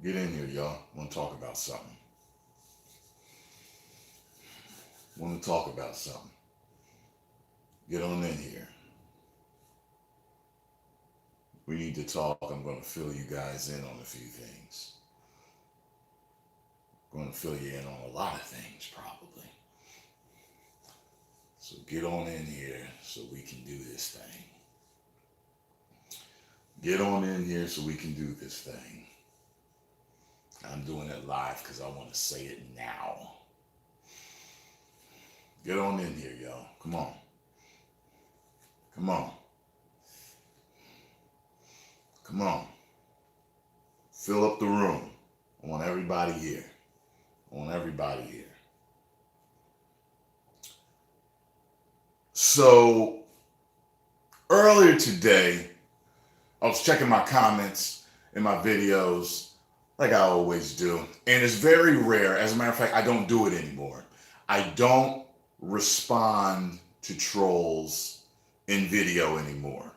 Get in here, y'all. Want to talk about something. Want to talk about something. Get on in here. We need to talk. I'm going to fill you guys in on a few things. I'm going to fill you in on a lot of things, probably. So get on in here so we can do this thing. Get on in here so we can do this thing. I'm doing it live because I want to say it now. Get on in here, y'all. Come on. Come on. Come on. Fill up the room. I want everybody here. I want everybody here. So, earlier today, I was checking my comments in my videos like I always do. And it's very rare. As a matter of fact, I don't do it anymore. I don't respond to trolls in video anymore.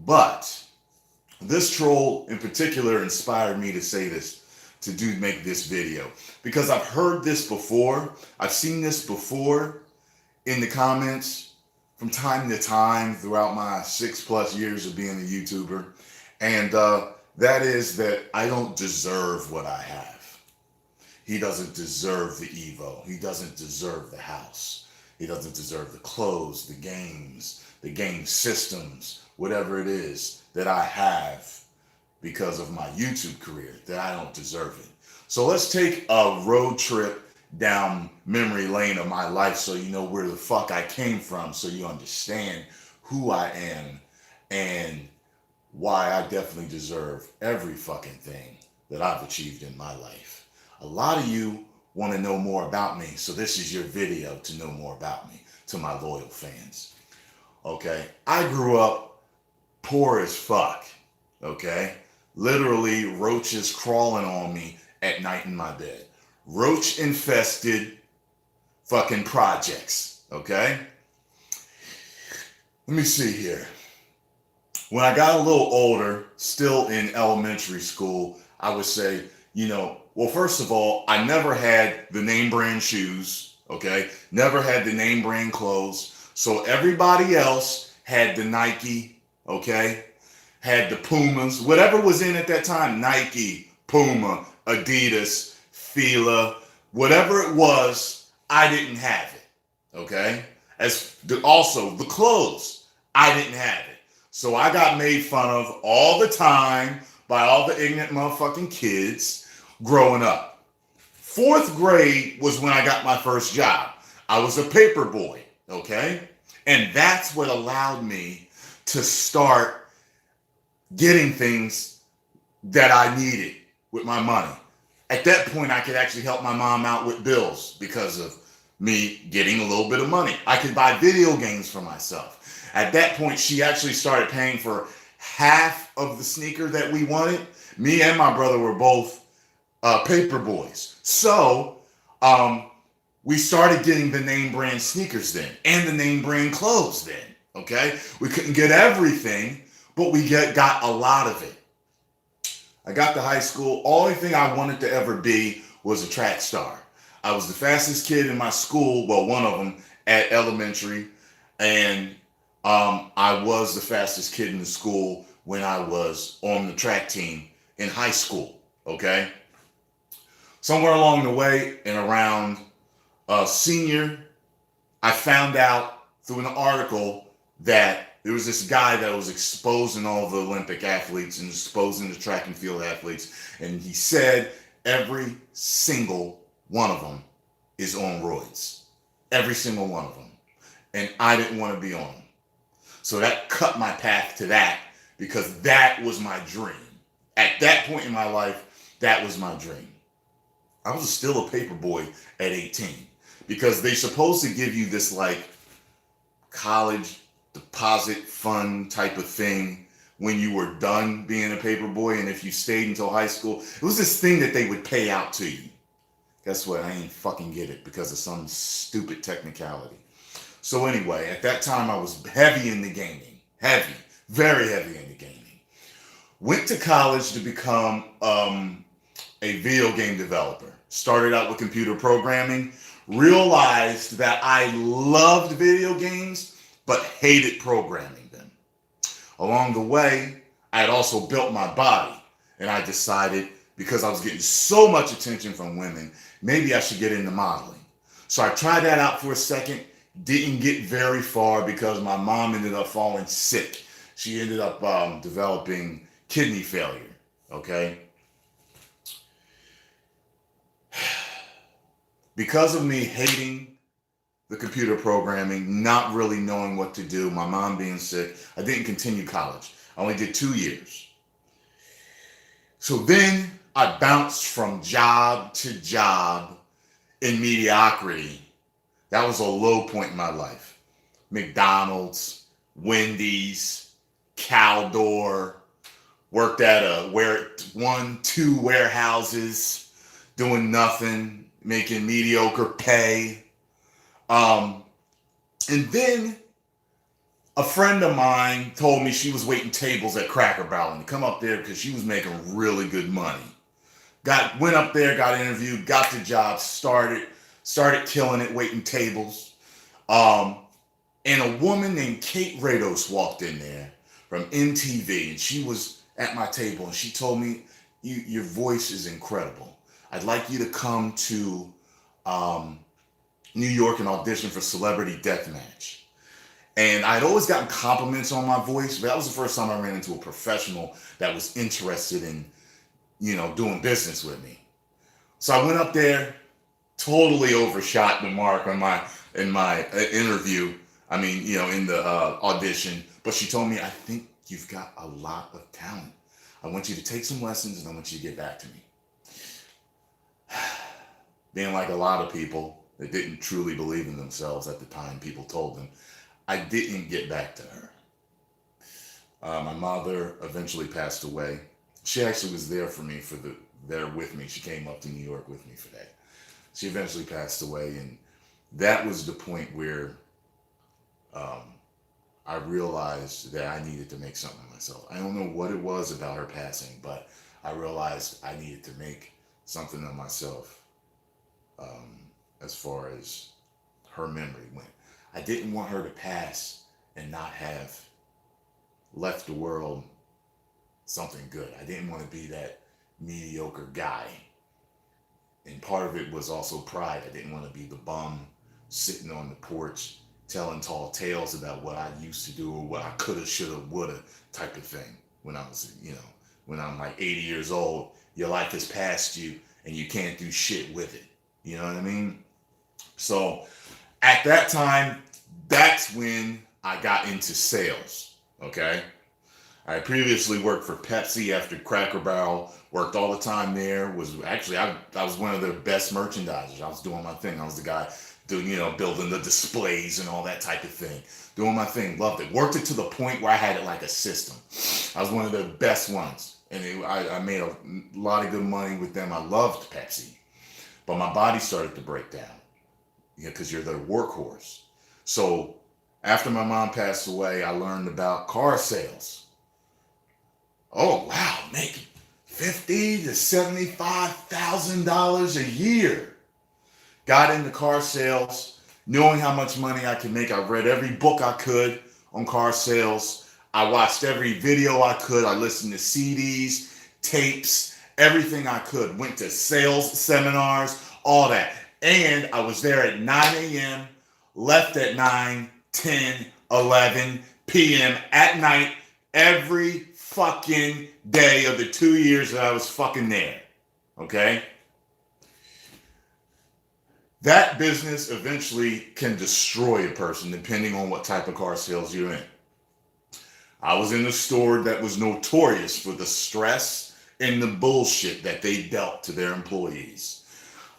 But this troll in particular inspired me to say this, to make this video. Because I've heard this before. I've seen this before in the comments from time to time throughout my 6+ years of being a YouTuber. And that is that I don't deserve what I have. He doesn't deserve the Evo. He doesn't deserve the house. He doesn't deserve the clothes, the games, the game systems, whatever it is that I have because of my YouTube career, that I don't deserve it. So let's take a road trip down memory lane of my life so you know where the fuck I came from, so you understand who I am and why I definitely deserve every fucking thing that I've achieved in my life. A lot of you want to know more about me, so this is your video to know more about me, to my loyal fans. Okay, I grew up poor as fuck, okay? Literally roaches crawling on me at night in my bed. Roach infested fucking projects, okay? Let me see here. When I got a little older, still in elementary school, I would say, well, first of all, I never had the name brand shoes, okay? Never had the name brand clothes. So everybody else had the Nike, okay? Had the Pumas, whatever was in at that time, Nike, Puma, Adidas, Fila, whatever it was, I didn't have it, okay? Also, the clothes, I didn't have it. So I got made fun of all the time by all the ignorant motherfucking kids growing up. 4th grade was when I got my first job. I was a paper boy, okay? And that's what allowed me to start getting things that I needed with my money. At that point, I could actually help my mom out with bills because of me getting a little bit of money. I could buy video games for myself. At that point, she actually started paying for half of the sneaker that we wanted. Me and my brother were both paper boys. So we started getting the name brand sneakers then and the name brand clothes then, okay? We couldn't get everything, but we got a lot of it. I got to high school. Only thing I wanted to ever be was a track star. I was the fastest kid in my school, well, one of them at elementary, and I was the fastest kid in the school when I was on the track team in high school, okay? Somewhere along the way and around senior, I found out through an article that there was this guy that was exposing all the Olympic athletes and exposing the track and field athletes. And he said every single one of them is on roids. Every single one of them. And I didn't want to be on them. So that cut my path to that because that was my dream. At that point in my life, that was my dream. I was still a paper boy at 18 because they're supposed to give you this like college deposit fund type of thing when you were done being a paper boy, and if you stayed until high school, it was this thing that they would pay out to you. Guess what? I ain't fucking get it because of some stupid technicality. So anyway, at that time I was heavy into gaming. Very heavy into gaming. Went to college to become a video game developer. Started out with computer programming, realized that I loved video games, but hated programming them. Along the way, I had also built my body, and I decided because I was getting so much attention from women, maybe I should get into modeling. So I tried that out for a second, didn't get very far because my mom ended up falling sick. She ended up developing kidney failure, okay? Because of me hating the computer programming, not really knowing what to do, my mom being sick, I didn't continue college. I only did 2 years. So then I bounced from job to job in mediocrity. That was a low point in my life. McDonald's, Wendy's, Caldor, worked at 2 warehouses, doing nothing, making mediocre pay. And then a friend of mine told me she was waiting tables at Cracker Barrel and to come up there because she was making really good money. Went up there, got interviewed, got the job, started killing it, waiting tables. And a woman named Kate Rados walked in there from MTV, and she was at my table, and she told me, your voice is incredible. I'd like you to come to New York and audition for Celebrity Deathmatch. And I'd always gotten compliments on my voice, but that was the first time I ran into a professional that was interested in, doing business with me. So I went up there, totally overshot the mark in my interview. In the audition. But she told me, I think you've got a lot of talent. I want you to take some lessons and I want you to get back to me. Being like a lot of people that didn't truly believe in themselves at the time people told them, I didn't get back to her. My mother eventually passed away. She actually was there for me there with me. She came up to New York with me for that. She eventually passed away, and that was the point where I realized that I needed to make something of myself. I don't know what it was about her passing, but I realized I needed to make something of myself as far as her memory went. I didn't want her to pass and not have left the world something good. I didn't want to be that mediocre guy. And part of it was also pride. I didn't want to be the bum sitting on the porch telling tall tales about what I used to do or what I coulda, shoulda, woulda type of thing. When I was, when I'm like 80 years old, your life has passed you and you can't do shit with it. You know what I mean? So at that time, that's when I got into sales, okay? I previously worked for Pepsi after Cracker Barrel, worked all the time there, I was one of their best merchandisers. I was doing my thing. I was the guy building the displays and all that type of thing. Doing my thing, loved it. Worked it to the point where I had it like a system. I was one of the best ones. And I made a lot of good money with them. I loved Pepsi. But my body started to break down. Because you're their workhorse. So after my mom passed away, I learned about car sales. Oh wow, making $50,000 to $75,000 a year. Got into car sales, knowing how much money I could make. I read every book I could on car sales. I watched every video I could. I listened to CDs, tapes, everything I could. Went to sales seminars, all that. And I was there at 9 a.m., left at 9, 10, 11 p.m. at night every fucking day of the 2 years that I was fucking there. Okay? That business eventually can destroy a person depending on what type of car sales you're in. I was in a store that was notorious for the stress and the bullshit that they dealt to their employees.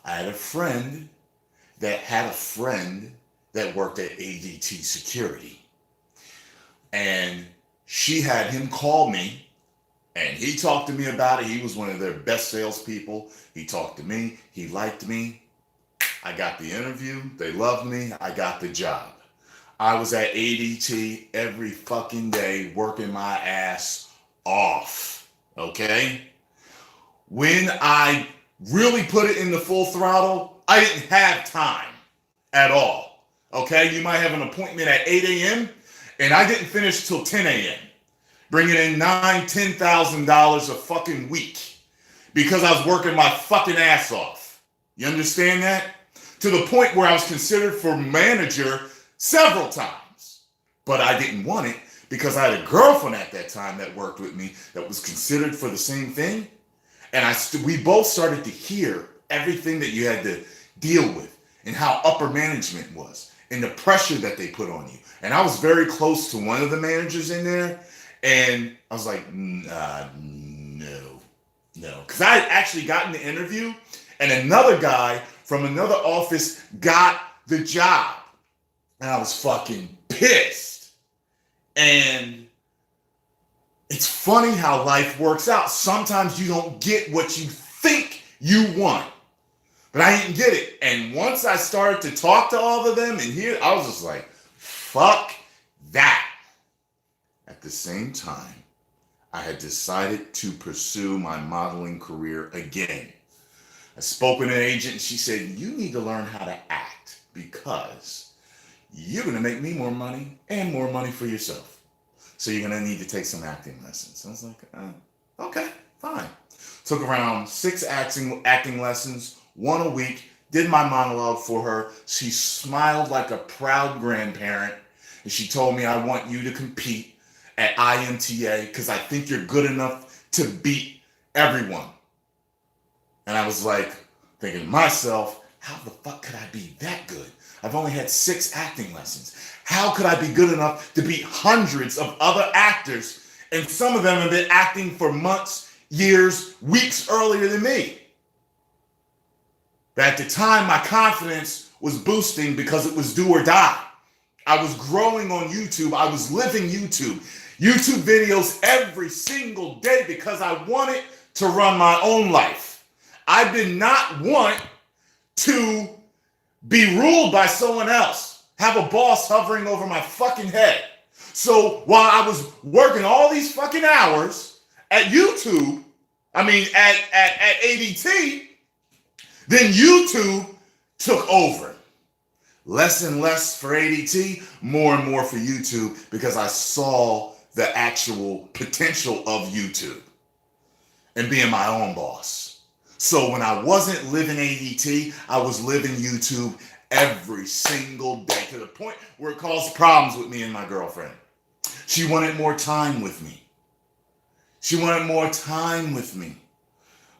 I had a friend that worked at ADT Security. And she had him call me, and he talked to me about it. He was one of their best salespeople. He talked to me. He liked me. I got the interview. They loved me. I got the job. I was at ADT every fucking day working my ass off. Okay? When I really put it in the full throttle, I didn't have time at all. Okay, you might have an appointment at 8 a.m. and I didn't finish till 10 a.m. bringing in $10,000 a fucking week because I was working my fucking ass off. You understand that? To the point where I was considered for manager several times, but I didn't want it because I had a girlfriend at that time that worked with me that was considered for the same thing. And we both started to hear everything that you had to deal with and how upper management was and the pressure that they put on you. And I was very close to one of the managers in there. And I was like, no. Because I had actually gotten the interview and another guy from another office got the job. And I was fucking pissed. And it's funny how life works out. Sometimes you don't get what you think you want. But I didn't get it. And once I started to talk to all of them and hear, I was just like, fuck that. At the same time, I had decided to pursue my modeling career again. I spoke with an agent and she said, you need to learn how to act because you're going to make me more money and more money for yourself. So you're going to need to take some acting lessons. I was like, okay, fine. Took around 6 acting lessons, 1 a week, did my monologue for her. She smiled like a proud grandparent. And she told me, I want you to compete at IMTA because I think you're good enough to beat everyone. And I was like, thinking to myself, how the fuck could I be that good? I've only had 6 acting lessons. How could I be good enough to beat hundreds of other actors? And some of them have been acting for months, years, weeks earlier than me. But at the time, my confidence was boosting because it was do or die. I was growing on YouTube. I was living YouTube. YouTube videos every single day because I wanted to run my own life. I did not want to be ruled by someone else, have a boss hovering over my fucking head. So while I was working all these fucking hours at YouTube, at ADT, then YouTube took over. Less and less for ADT, more and more for YouTube because I saw the actual potential of YouTube and being my own boss. So when I wasn't living ADT, I was living YouTube every single day to the point where it caused problems with me and my girlfriend. She wanted more time with me.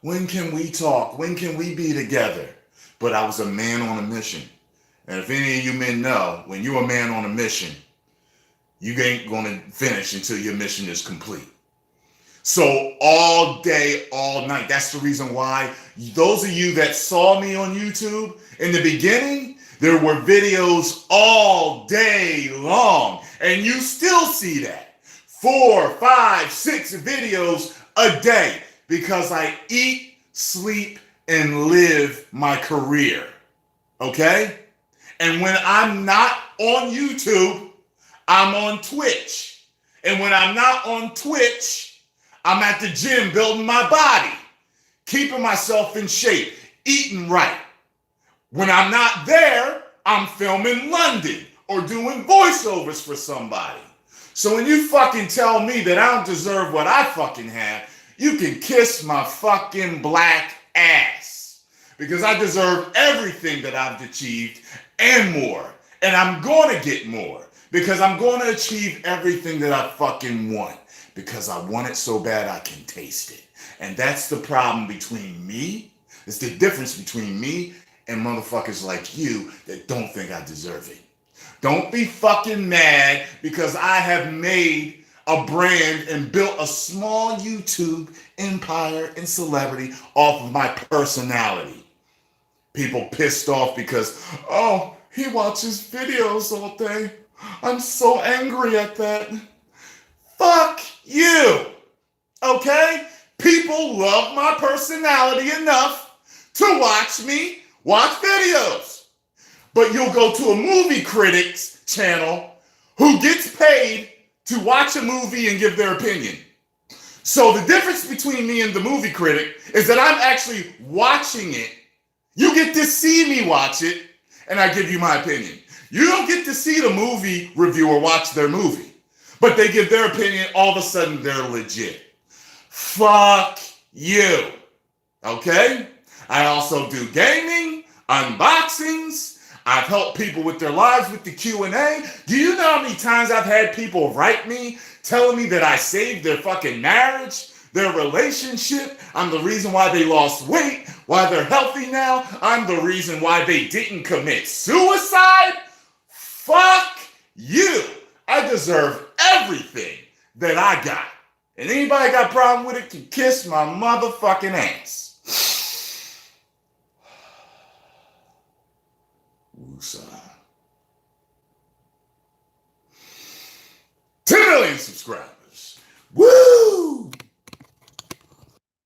When can we talk? When can we be together? But I was a man on a mission. And if any of you men know, when you're a man on a mission, you ain't going to finish until your mission is complete. So all day, all night. That's the reason why those of you that saw me on YouTube in the beginning, there were videos all day long. And you still see that. 4, 5, 6 videos a day because I eat, sleep, and live my career. Okay? And when I'm not on YouTube, I'm on Twitch. And when I'm not on Twitch, I'm at the gym building my body, keeping myself in shape, eating right. When I'm not there, I'm filming Londyn or doing voiceovers for somebody. So when you fucking tell me that I don't deserve what I fucking have, you can kiss my fucking black ass. Because I deserve everything that I've achieved and more. And I'm going to get more. Because I'm going to achieve everything that I fucking want. Because I want it so bad I can taste it. And that's the problem between me. It's the difference between me and motherfuckers like you that don't think I deserve it. Don't be fucking mad because I have made a brand and built a small YouTube empire and celebrity off of my personality. People pissed off because, oh, he watches videos all day. I'm so angry at that. Fuck you. Okay? People love my personality enough to watch me watch videos. But you'll go to a movie critics channel who gets paid to watch a movie and give their opinion. So the difference between me and the movie critic is that I'm actually watching it. You get to see me watch it, and I give you my opinion. You don't get to see the movie reviewer watch their movie, but they give their opinion, all of a sudden they're legit. Fuck you. Okay? I also do gaming, unboxings. I've helped people with their lives with the Q&A. Do you know how many times I've had people write me telling me that I saved their fucking marriage, their relationship? I'm the reason why they lost weight, why they're healthy now. I'm the reason why they didn't commit suicide. Fuck you. I deserve everything that I got. And anybody got a problem with it can kiss my motherfucking ass. Woosah. 10 million subscribers.